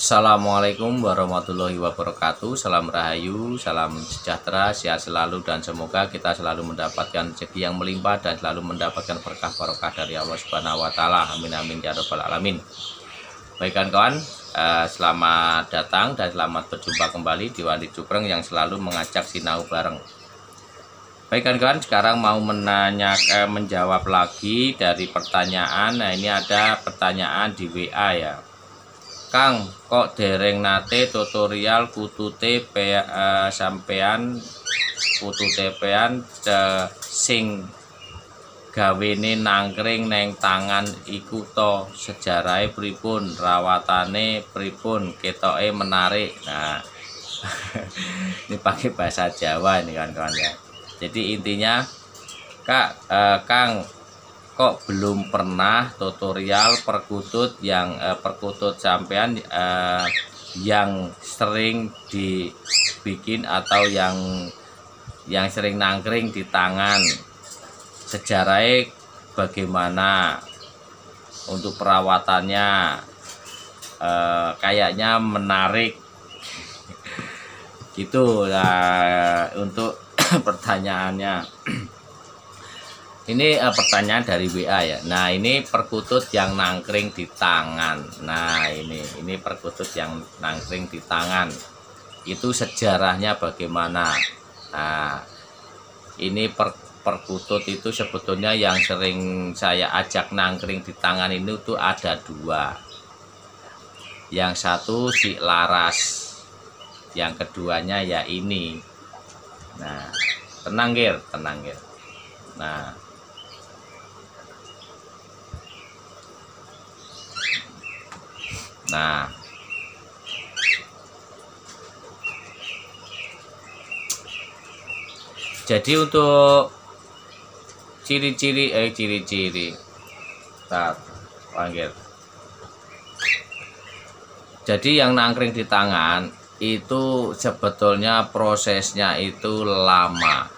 Assalamualaikum warahmatullahi wabarakatuh. Salam rahayu, salam sejahtera, sehat selalu, dan semoga kita selalu mendapatkan rezeki yang melimpah dan selalu mendapatkan berkah barokah dari Allah Subhanahu wa taala. Amin amin ya rabbal alamin. Baik kawan-kawan, selamat datang dan selamat berjumpa kembali di Wandi Cupreng yang selalu mengajak sinau bareng. Baik kawan-kawan, sekarang mau menjawab lagi dari pertanyaan. Nah, ini ada pertanyaan di WA ya. Kang, kok dereng nate tutorial putute sampean pututepean sing gawene nangkring neng tangan iku to, sejarahe pripun, rawatane pripun, ketoke menarik. Nah, ini pakai bahasa Jawa ini kawan-kawan ya. Jadi intinya, Kang, kok belum pernah tutorial perkutut yang perkutut sampean yang sering dibikin atau yang sering nangkring di tangan, sejarahnya bagaimana, untuk perawatannya kayaknya menarik gitu untuk pertanyaannya. Ini pertanyaan dari WA ya. Nah, ini perkutut yang nangkring di tangan. Nah, ini perkutut yang nangkring di tangan. Itu sejarahnya bagaimana? Nah, ini perkutut itu sebetulnya yang sering saya ajak nangkring di tangan ini tuh ada dua. Yang satu si Laras, yang keduanya ya ini. Nah, tenang Gir. Nah, jadi untuk ciri-ciri panggil. Jadi yang nangkring di tangan itu sebetulnya prosesnya itu lama.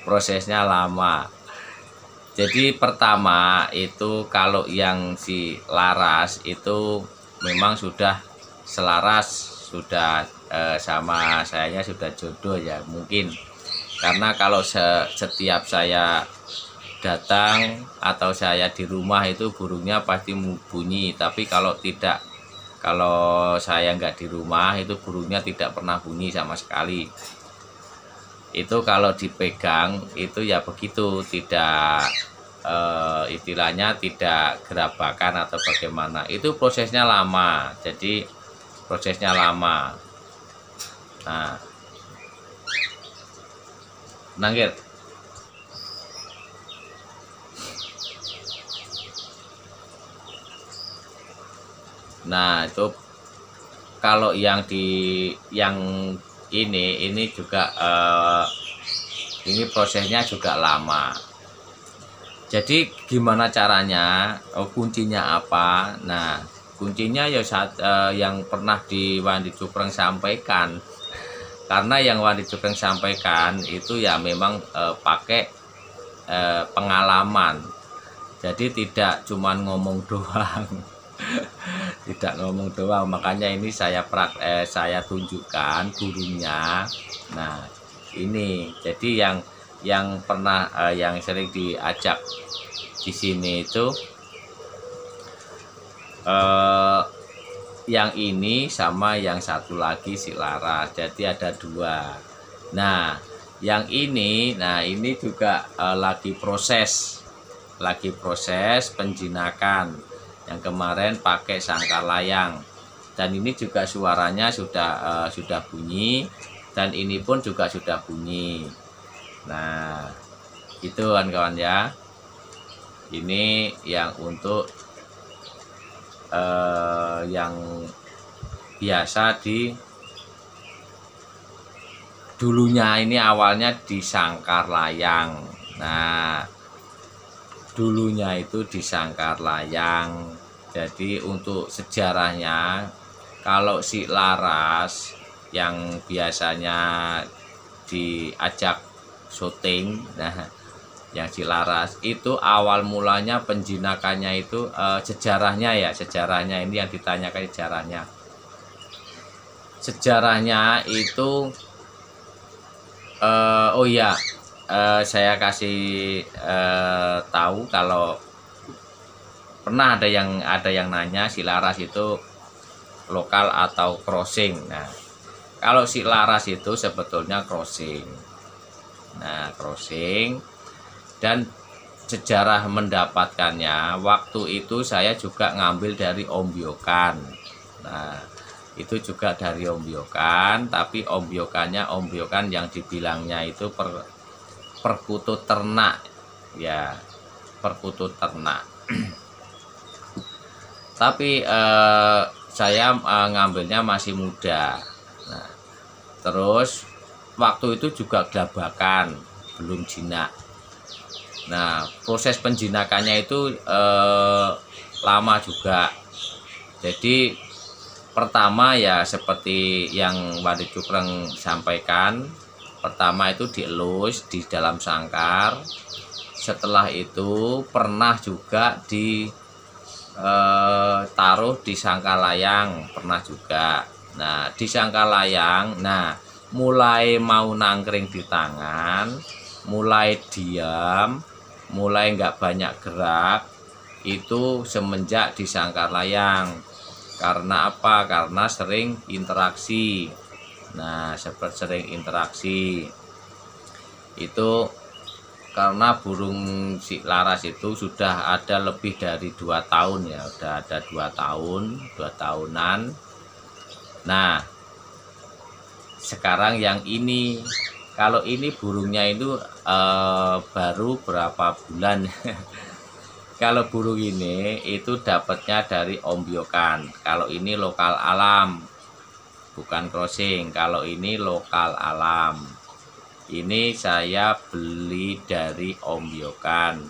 Prosesnya lama. Jadi pertama itu kalau yang si Laras itu memang sudah selaras, sudah sama sayanya sudah jodoh ya mungkin. Karena kalau setiap saya datang atau saya di rumah itu burungnya pasti bunyi. Tapi kalau saya nggak di rumah itu burungnya tidak pernah bunyi sama sekali. Itu kalau dipegang itu ya begitu, tidak istilahnya tidak gerabakan atau bagaimana. Itu prosesnya lama. Jadi prosesnya lama. Nah, nangkir. Nah, itu kalau yang ini juga ini prosesnya juga lama. Jadi gimana caranya? Kuncinya apa? Nah, kuncinya ya yang pernah di Wandi Cupreng sampaikan. Karena yang Wandi Cupreng sampaikan itu ya memang pakai pengalaman. Jadi tidak cuman ngomong doang. Tidak ngomong doang, makanya ini saya tunjukkan burungnya. Nah, ini jadi yang pernah yang sering diajak di sini itu yang ini sama yang satu lagi si Laras. Jadi ada dua. Nah, yang ini, ini juga lagi proses penjinakan. Yang kemarin pakai sangkar layang, dan ini juga suaranya sudah bunyi, dan ini pun juga sudah bunyi. Nah, itu kan kawan ya. Ini yang untuk yang biasa dulunya ini awalnya di sangkar layang. Nah, dulunya itu di sangkar layang. Jadi untuk sejarahnya, kalau si Laras yang biasanya diajak syuting, nah Yang si Laras itu awal mulanya penjinakannya itu sejarahnya ya, sejarahnya ini yang ditanyakan sejarahnya. Sejarahnya itu oh iya, saya kasih tahu kalau pernah ada yang nanya si Laras itu lokal atau crossing. Nah, kalau si Laras itu sebetulnya crossing. Nah, crossing, dan sejarah mendapatkannya waktu itu saya juga ngambil dari ombyokan. Nah, itu juga dari ombyokan, tapi ombyokannya ombyokan yang dibilangnya itu perkutut ternak ya, perkutut ternak. Tapi saya ngambilnya masih muda. Nah, terus waktu itu juga gelabakan, belum jinak. Nah, proses penjinakannya itu lama juga. Jadi pertama ya seperti yang Wali Cukreng sampaikan, pertama itu dielus di dalam sangkar. Setelah itu pernah juga ditaruh di sangkalayang, pernah juga. Nah, di sangkalayang, nah mulai mau nangkring di tangan, mulai diam, mulai nggak banyak gerak, itu semenjak di sangkalayang. Karena apa? Karena sering interaksi. Nah, seperti sering interaksi itu karena burung si Laras itu sudah ada lebih dari 2 tahun ya, udah ada 2 tahun, 2 tahunan. Nah, sekarang yang ini, kalau ini burungnya itu baru berapa bulan. Kalau burung ini itu dapatnya dari ombyokan. Kalau ini lokal alam, bukan crossing. Kalau ini lokal alam, ini saya beli dari ombyokan.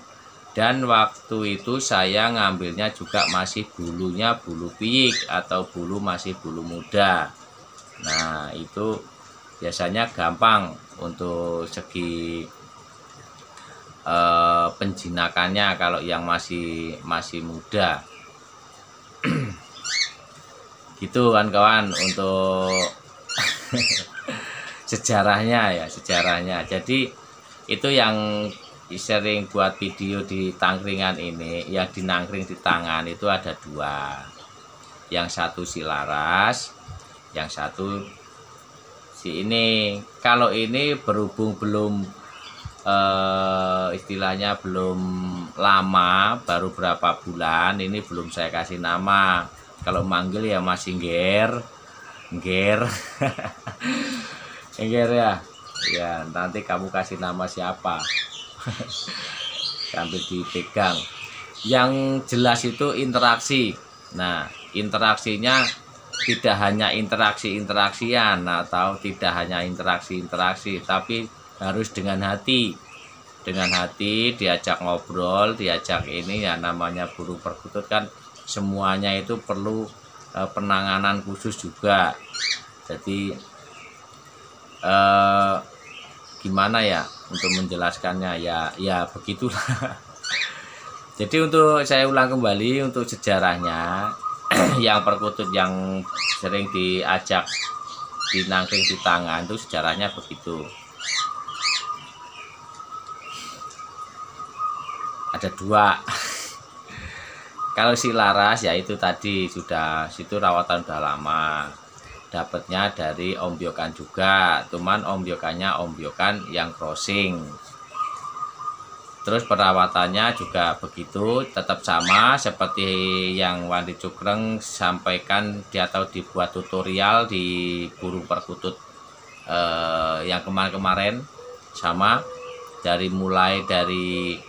Dan waktu itu saya ngambilnya juga masih bulunya bulu piyik atau bulu masih bulu muda. Nah, itu biasanya gampang untuk segi penjinakannya kalau yang masih muda. Gitu kan kawan, untuk sejarahnya ya, sejarahnya. Jadi itu yang sering buat video di tangkringan ini, yang dinangkring di tangan itu ada 2. Yang satu si Laras, yang satu si ini. Kalau ini berhubung belum istilahnya belum lama, baru berapa bulan, ini belum saya kasih nama. Kalau manggil ya masih ngger ngger ya, nanti kamu kasih nama siapa sambil dipegang. Yang jelas itu interaksi. Nah, interaksinya tidak hanya interaksian atau tidak hanya interaksi, tapi harus dengan hati. Dengan hati diajak ngobrol, diajak ini ya, namanya burung perkutut kan semuanya itu perlu penanganan khusus juga. Jadi gimana ya untuk menjelaskannya ya begitulah. Jadi untuk saya ulang kembali untuk sejarahnya, yang perkutut yang sering diajak dinangkring di tangan itu sejarahnya begitu. Ada 2. Kalau si Laras ya itu tadi sudah, situ rawatan udah lama, dapatnya dari ombyokan juga, cuman ombyokannya ombyokan yang crossing. Terus perawatannya juga begitu, tetap sama seperti yang Wali Cukreng sampaikan atau dibuat tutorial di burung perkutut yang kemarin-kemarin, sama mulai dari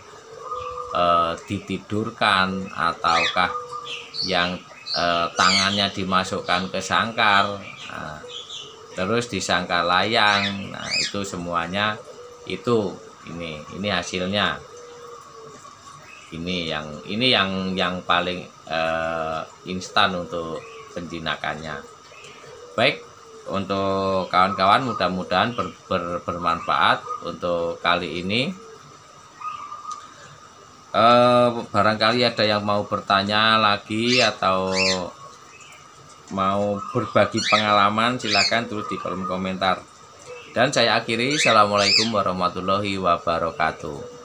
ditidurkan ataukah yang tangannya dimasukkan ke sangkar, terus di sangkar layang. Nah, itu semuanya itu ini hasilnya. Ini yang paling instan untuk penjinakannya. Baik, untuk kawan-kawan mudah-mudahan bermanfaat untuk kali ini. Barangkali ada yang mau bertanya lagi atau mau berbagi pengalaman, silahkan tulis di kolom komentar. Dan saya akhiri, assalamualaikum warahmatullahi wabarakatuh.